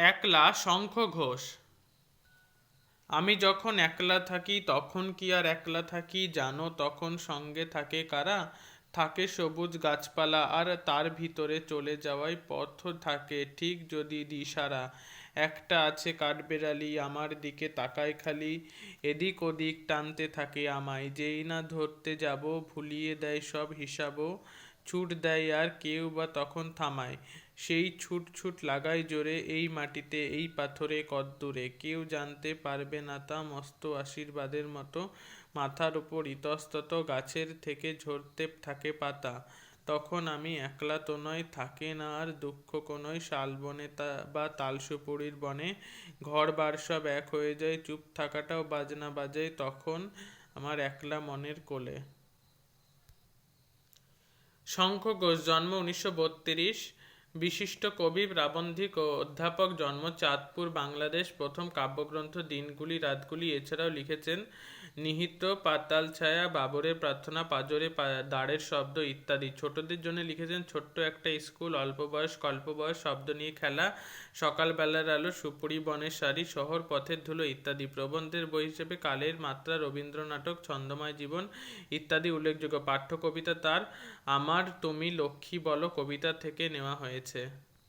একলা শঙ্খ ঘোষ। আমি যখন একলা থাকি তখন কি আর একলা থাকি জানো, তখন সঙ্গে থাকে কারা? থাকে সবুজ গাছপালা, আর তার ভিতরে চলে যাওয়াই পথ থাকে ঠিক যদি দিশারা। একটা আছে কাঠবেড়ালি, আমার দিকে তাকায় খালি, এদিক ওদিক টানতে থাকে আমায়, যেই না ধরতে যাব ভুলিয়ে দেয় সব হিসাবও, ছুট দেয় আর কেউ বা তখন থামায়, সেই ছুট ছুট লাগাই জোরে, এই মাটিতে এই পাথরে কদ্দূরে, কেউ জানতে পারবে না তা মস্ত আশীর্বাদের মতো, মাথার উপর ইতস্তত গাছের থেকে ঝরতে থাকে পাতা। তখন আমি একলা তো নয়, থাকে না আর দুঃখ কোনোই, শালবনে বা তালসুপুরির বনে ঘর বার সব এক হয়ে যায়, চুপ থাকাটাও বাজনা বাজায় তখন আমার একলা মনের কোলে। শঙ্খ ঘোষ, জন্ম 1932, বিশিষ্ট কবি, প্রাবন্ধিক ও অধ্যাপক, জন্ম চাঁদপুর, বাংলাদেশ। প্রথম কাব্যগ্রন্থ দিনগুলি রাতগুলি, এছাড়াও লিখেছেন নিহিত, পাতাল ছায়া, বাবরের প্রার্থনা, পাজরে দাঁড়ের শব্দ ইত্যাদি। ছোটদের জন্য লিখেছেন ছোট্ট একটা স্কুল, অল্প বয়স, কল্প বয়স, শব্দ নিয়ে খেলা, সকালবেলার আলো, সুপুরি বনের সারি, শহর পথের ধুলো ইত্যাদি। প্রবন্ধের বই হিসেবে কালের মাত্রা, রবীন্দ্র নাটক, ছন্দময় জীবন ইত্যাদি উল্লেখযোগ্য। পাঠ্য কবিতা তার আমার তুমি লক্ষ্মী বলো কবিতা থেকে নেওয়া হয়েছে।